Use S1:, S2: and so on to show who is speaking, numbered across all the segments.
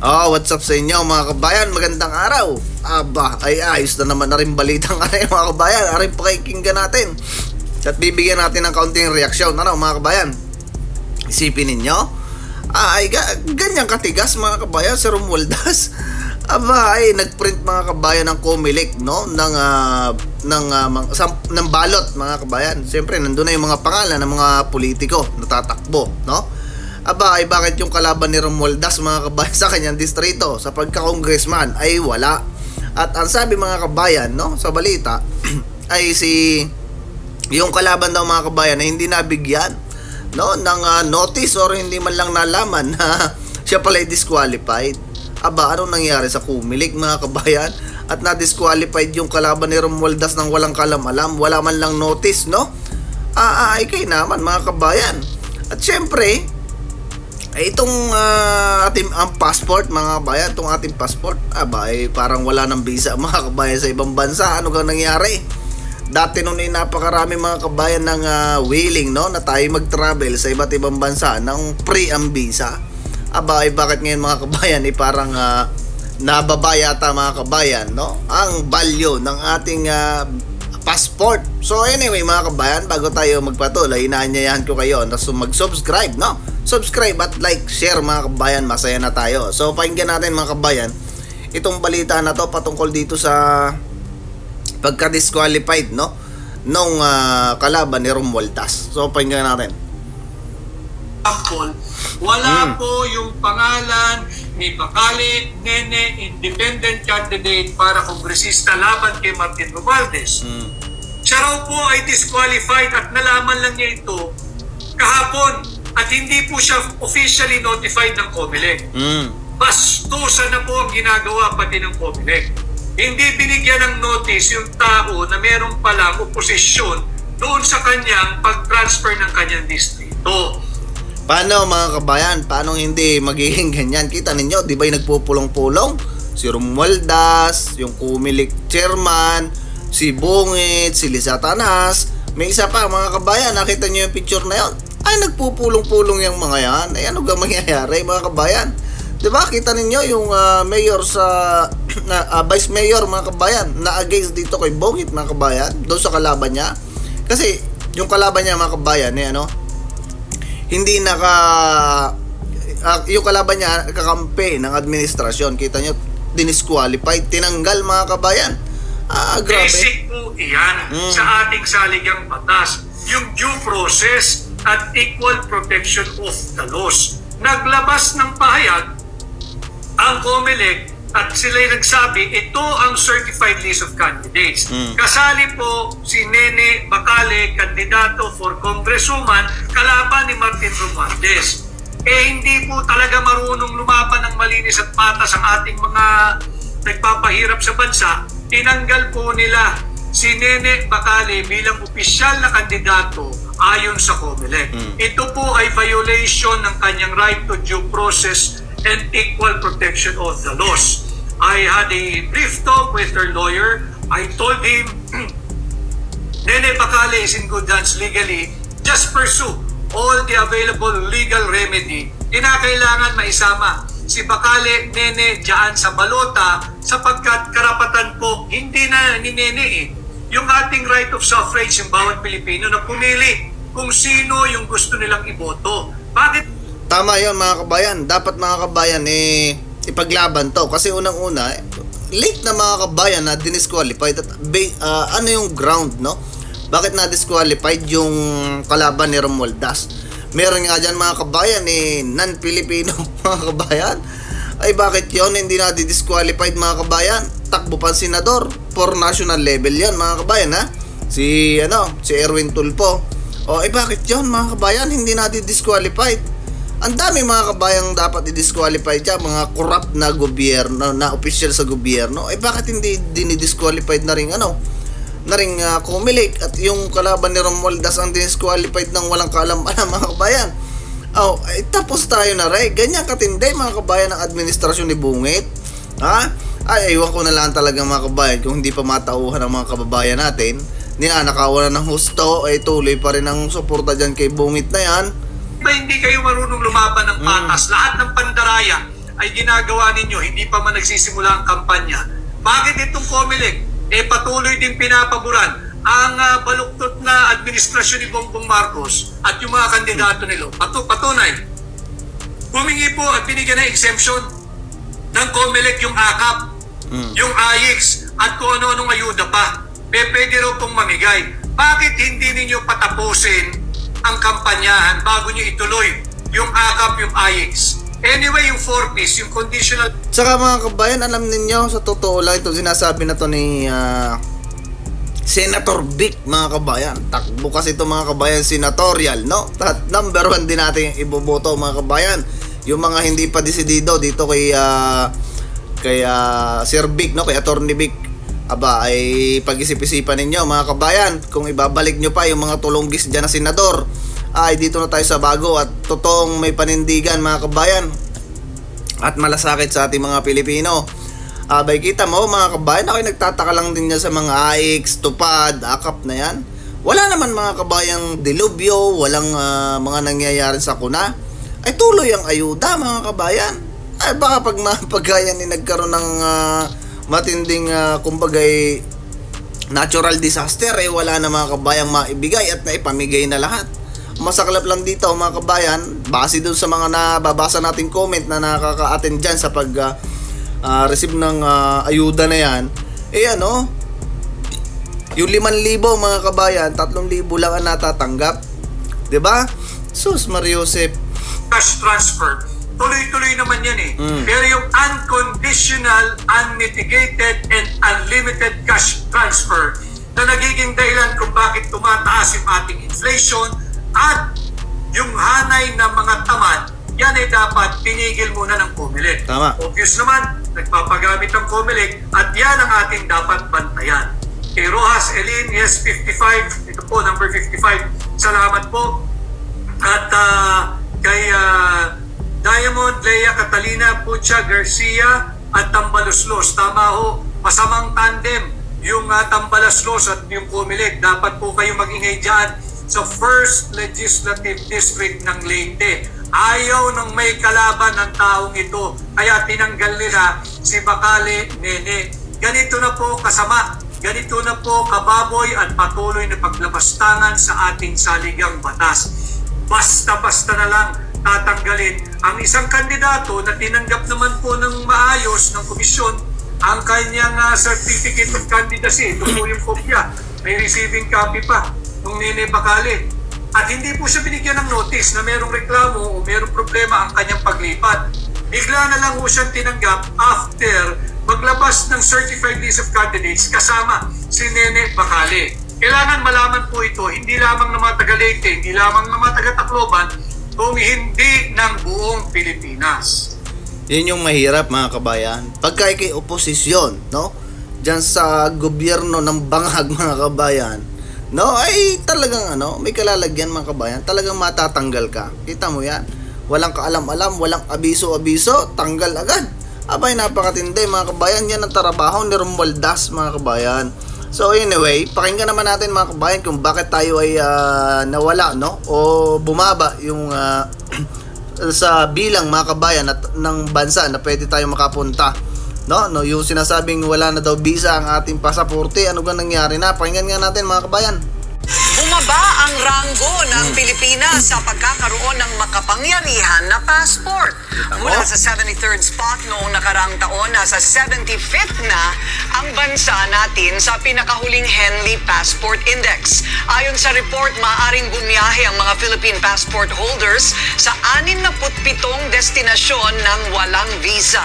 S1: Oh, what's up sa inyo mga kabayan? Magandang araw. Aba, ay ayos na naman na rin balitang mga kabayan. Aring pakikinggan natin at bibigyan natin ng kaunting reaksyon. Ano mga kabayan? Isipin ninyo, ganyang katigas mga kabayan si Romualdez. Aba, ay nagprint mga kabayan ng Comelec, no? ng balot mga kabayan. Siyempre, nandun na yung mga pangalan ng mga politiko na tatakbo, no? Aba, ay bakit yung kalaban ni Romualdez mga kabayan sa kanyang distrito sa pagka-congressman ay wala? At ang sabi mga kabayan, no, sa balita ay yung kalaban daw mga kabayan ay hindi nabigyan, no, ng notice or hindi man lang nalaman na siya pala ay disqualified. Aba, anong nangyari sa Comelec mga kabayan? At na-disqualified yung kalaban ni Romualdez ng walang kalam-alam, wala man lang notice, no? Ay kay naman mga kabayan. At syempre, itong ating ang passport mga kabayan, itong ating passport, ay parang wala ng visa mga kabayan sa ibang bansa. Ano gang nangyari? Dati noon ay napakarami mga kabayan ng willing, no, na tayo mag-travel sa iba't ibang bansa ng free ang visa. Ay bakit ngayon mga kabayan ay parang nababa yata mga kabayan, no, ang value ng ating passport. So anyway mga kabayan, bago tayo magpatuloy, inaanyayahan ko kayo na mag-subscribe, no? Subscribe at like, share mga kabayan, masaya na tayo. So pakinggan natin mga kabayan itong balita na to patungkol dito sa pagka-disqualified, no, nung kalaban ni Romualdez. So pakinggan natin.
S2: Wala po yung pangalan ni Bacale Nene, independent candidate para kongresista laban kay Martin Romualdez. Siya raw po ay disqualified at nalaman lang niya ito kahapon at hindi po siya officially notified ng Comelec. Bastusan na po ang ginagawa pati ng Comelec. Hindi binigyan ng notice yung tao na meron palang oposisyon doon sa kanyang pag-transfer ng kanyang distrito.
S1: Paano mga kabayan? Paano hindi magiging ganyan? Kita ninyo, di ba yung nagpupulong-pulong? Si Romualdez, yung Comelec chairman, si Bungit, si Liza Tanas, may isa pa mga kabayan, nakita nyo yung picture na yun? Ay nagpupulong-pulong yung mga yan. Ay ano ga mangyayari mga kabayan? Diba kita ninyo yung mayor sa vice mayor mga kabayan na against dito kay Bungit mga kabayan doon sa kalaban niya. Kasi yung kalaban niya mga kabayan hindi yung kalaban niya kakampi ng administrasyon. Kita nyo, dinisqualified, tinanggal mga kabayan. Grabe.
S2: Basic po iyan sa ating saligang batas, yung due process at equal protection of the laws. Naglabas ng pahayag ang Comelec at sila'y nagsabi, ito ang certified list of candidates. Kasali po si Nene Bacale, kandidato for congresswoman, kalaban ni Martin Romualdez. Hindi po talaga marunong lumaban ng malinis at patas ang ating mga nagpapahirap sa bansa. Tinanggal po nila si Nene Bacale bilang opisyal na kandidato ayon sa Comelec. Ito po ay violation ng kanyang right to due process and equal protection of the laws. I had a brief talk with her lawyer. I told him, Nene Bacale is in good hands legally. Just pursue all the available legal remedy. Kinakailangan maisama si Bacale Nene dyan sa balota sapagkat karapatan po hindi na ni Nene yung ating right of suffrage yung bawat Pilipino na pumili kung sino yung gusto nilang iboto. Bakit?
S1: Tama yun mga kabayan. Dapat mga kabayan ipaglaban to. Kasi unang-una, late na mga kabayan na dinisqualified. At, ano yung ground, no? Bakit na disqualified yung kalaban ni Romualdez? Meron nga dyan mga kabayan non-Filipino mga kabayan. Ay bakit yun hindi na disqualified mga kabayan? Takbo pa senador for national level yan mga kabayan si Erwin Tulfo. Bakit yun mga kabayan hindi na disqualified? Ang dami mga kabayang dapat i-disqualified dyan, mga corrupt na gobyerno, na official sa gobyerno. Bakit hindi dinidisqualified na rin Comelec at yung kalaban ni Romualdez ang disqualified ng walang kaalam-alam mga kabayan? Tapos tayo na rin. Ganyan katindi mga kabayan ng administrasyon ni Bungit. Aywan ko na lang talaga mga kabayan kung hindi pa matauhan ng mga kababayan natin. Ninanakawan na ng husto, tuloy pa rin ang suporta dyan kay Bungit na yan.
S2: Hindi kayo marunong lumaban ng patas. Lahat ng pandaraya ay ginagawa ninyo, hindi pa man nagsisimula ang kampanya. Bakit itong COMELEC patuloy din pinapaboran ang baluktot na administrasyon ni Bongbong Marcos at yung mga kandidato nila? Patunay, humingi po at binigyan ng exemption ng COMELEC yung AKAP, yung AIX, at kung ano-anong ayuda pa. Pwede raw pong mamigay. Bakit hindi ninyo patapusin ang kampanyahan bago nyo ituloy yung AKAP, yung AIX? Anyway, yung 4Ps, yung conditional...
S1: Saka mga kabayan, alam ninyo, sa totoo lang ito sinasabi na to ni Senator Vic, mga kabayan. Takbo kasi ito mga kabayan, senatorial, no? At number 1 din natin iboboto mga kabayan. Yung mga hindi pa desidido dito kay Sir Vic, no? Kay Attorney Vic. Aba, ay pag-isip-isipan ninyo mga kabayan. Kung ibabalik nyo pa yung mga tulunggis dyan na senador, ay dito na tayo sa bago at totoong may panindigan mga kabayan at malasakit sa ating mga Pilipino. Abay, kita mo mga kabayan, ako'y nagtataka lang din niya sa mga AIX, Tupad, AKAP na yan. Wala naman mga kabayang dilubyo, walang mga nangyayari sa kuna. Ay tuloy ang ayuda mga kabayan. Ay baka pag mapagayan ni nagkaroon ng matinding kumbagay natural disaster, wala na mga kabayang maibigay at naipamigay na lahat. Masaklap lang dito mga kabayan, base dun sa mga nababasa nating comment na nakaka-attend dyan sa receive ng ayuda na yan, yung 5,000 mga kabayan, 3,000 lang ang natatanggap, diba? Sus Mariosep,
S2: cash transfer, tuloy-tuloy naman yan Pero yung unconditional, unmitigated, and unlimited cash transfer na nagiging dahilan kung bakit tumataas yung ating inflation at yung hanay ng mga tamad, yan ay dapat pinigil muna ng COMELEC.
S1: Tama.
S2: Obvious naman, nagpapagamit ang COMELEC at yan ang ating dapat bantayan. Kay Rojas Elin, yes, 55. Ito po, number 55. Salamat po. At kay Diamond, Lea Catalina, Pucha, Garcia, at Tambaluslos. Tama ho, masamang tandem yung Tambaluslos at yung COMELEC. Dapat po kayo mag-ingay dyan sa 1st Legislative District ng Leyte. Ayaw nang may kalaban ng taong ito, kaya tinanggal nila si Bacale Nene. Ganito na po kasama, ganito na po kababoy at patuloy na paglabastangan sa ating saligang batas. Basta-basta na lang tatanggalin ang isang kandidato na tinanggap naman po ng maayos ng komisyon ang kanyang certificate of candidacy. Ito po yung kopya, may receiving copy pa ng Nene Bacale. At hindi po siya binigyan ng notice na merong reklamo o merong problema ang kanyang paglipat. Bigla na lang po siyang tinanggap after maglabas ng certified list of candidates kasama si Nene Bacale. Kailangan malaman po ito, hindi lamang ng mga taga-Leyte, hindi lamang ng mga taga-Tacloban, kung hindi ng buong Pilipinas.
S1: Yun yung mahirap mga kabayan. Pagka ikay oposisyon, no? Diyan sa gobyerno ng bangag mga kabayan, no, ay talagang may kalalagyan mga kabayan, talagang matatanggal ka. Kita mo yan, walang kaalam-alam, walang abiso-abiso, tanggal agad. Abay, napakatindi mga kabayan, yan ang trabaho ni Romualdez mga kabayan. So anyway, pakinggan naman natin mga kabayan kung bakit tayo ay nawala, no, o bumaba yung sa bilang mga kabayan at ng bansa na pwede tayo makapunta. No, yung sinasabing wala na daw visa ang ating pasaporte, ano ba nangyari na? Pakinggan nga natin mga kabayan.
S3: Bumaba ang ranggo ng Pilipinas sa pagkakaroon ng makapangyarihan na passport. Mula sa 73rd spot noong nakaraang taon, nasa 75th na ang bansa natin sa pinakahuling Henley Passport Index. Ayon sa report, maaaring bumiyahe ang mga Philippine passport holders sa 67 destinasyon ng walang visa.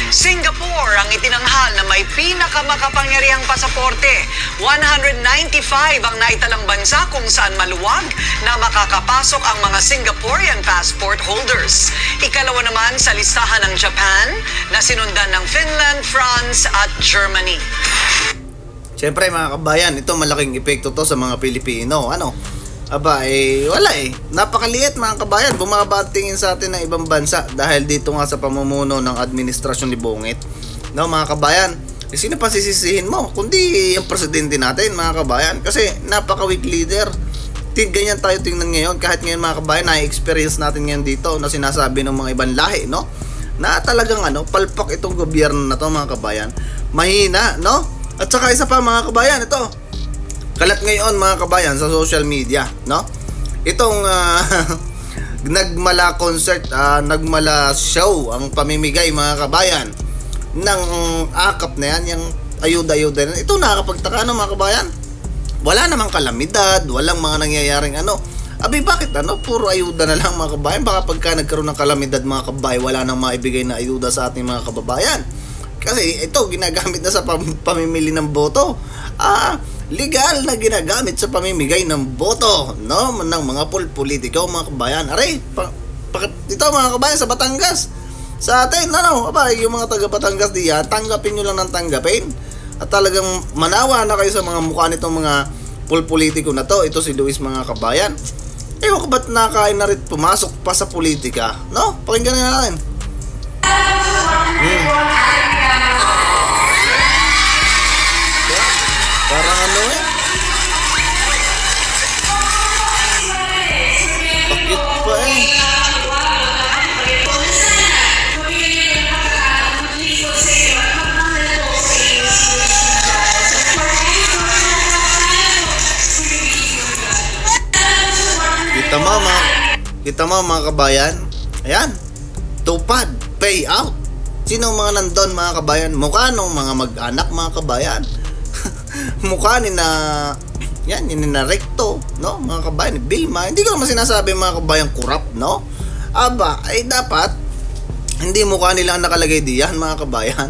S3: Singapore ang itinanghal na may pinakamakapangyarihang pasaporte. 195 ang naitalang bansa kung saan maluwag na makakapasok ang mga Singaporean passport holders. Ikalawa naman sa listahan ng Japan na sinundan ng Finland, France at Germany.
S1: Siyempre mga kabayan, ito malaking epekto to sa mga Pilipino. Aba, wala napakaliit mga kabayan, bumaba ang tingin sa atin ng ibang bansa dahil dito nga sa pamumuno ng administrasyon ni Bungit. No mga kabayan, sino pa sisisihin mo kundi yung presidente natin mga kabayan, kasi napaka-weak leader. Ganyan tayo tingnan ngayon, kahit ngayon mga kabayan na-experience natin ngayon dito na sinasabi ng mga ibang lahi, no, na talagang palpak itong gobyerno na to, mga kabayan. Mahina, no? At saka isa pa, mga kabayan, ito kalat ngayon, mga kabayan, sa social media, no? Itong nagmala concert, nagmala show ang pamimigay, mga kabayan, ng akap na yan, yung ayuda-ayuda na. Ito nakakapagtaka, mga kabayan. Wala namang kalamidad, walang mga nangyayaring Abi, bakit puro ayuda na lang, mga kabayan? Baka pagka nagkaroon ng kalamidad, mga kabayan, wala nang maibigay na ayuda sa ating mga kababayan. Kasi ito, ginagamit na sa pamimili ng boto. Legal na ginagamit sa pamimigay ng boto, no? Ng mga politiko, mga kabayan. Aray, ito, mga kabayan, sa Batangas. Sa atin, yung mga taga Batangas diyan, tanggapin nyo lang ng tanggapin. At talagang manawa na kayo sa mga mukha nitong mga politiko na to. Ito si Luis, mga kabayan. Ewan ko ba't nakain na rin pumasok pa sa politika, no? Pakinggan na natin. Parang bakit pa Kita mo, mga kabayan. Ayan, tupad, payout. Sino mga nandun, mga kabayan? Mukha nung mga mag-anak, mga kabayan. Mukha ni na Recto, no? Mga kabayan, ni Vilma. Hindi ko naman sinasabi, mga kabayan, corrupt, no? Aba, ay dapat hindi mukha nila ang nakalagay diyan, mga kabayan.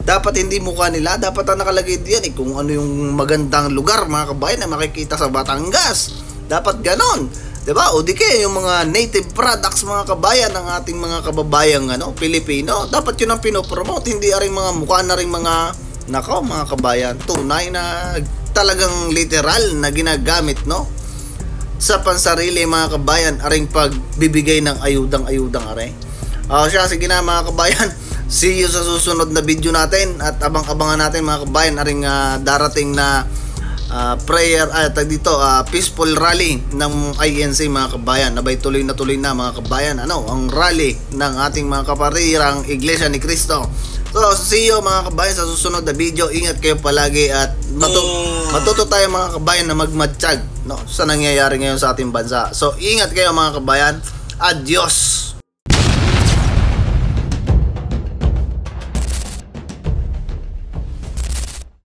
S1: Dapat hindi mukha nila, dapat ang nakalagay diyan kung ano yung magandang lugar, mga kabayan, na makikita sa Batangas. Dapat ganon, diba? O di kaya yung mga native products, mga kabayan, ng ating mga kababayang Pilipino, dapat yun ang pinopromote, hindi rin mga mukha na rin mga mga kabayan, tunay na talagang literal na ginagamit, no? Sa pansarili, mga kabayan, aring pagbibigay ng ayudang-ayudang aray. Siya, sige na, mga kabayan. See you sa susunod na video natin at abang-abangan natin, mga kabayan, aring darating na prayer peaceful rally ng INC, mga kabayan. Nabay tuloy na mga kabayan ang rally ng ating mga kaparirang Iglesia ni Cristo. So see you, mga kabayan, sa susunod na video. Ingat kayo palagi at matuto tayo, mga kabayan, na magmatsyag, no, sa nangyayari ngayon sa ating bansa. So ingat kayo, mga kabayan. Adios.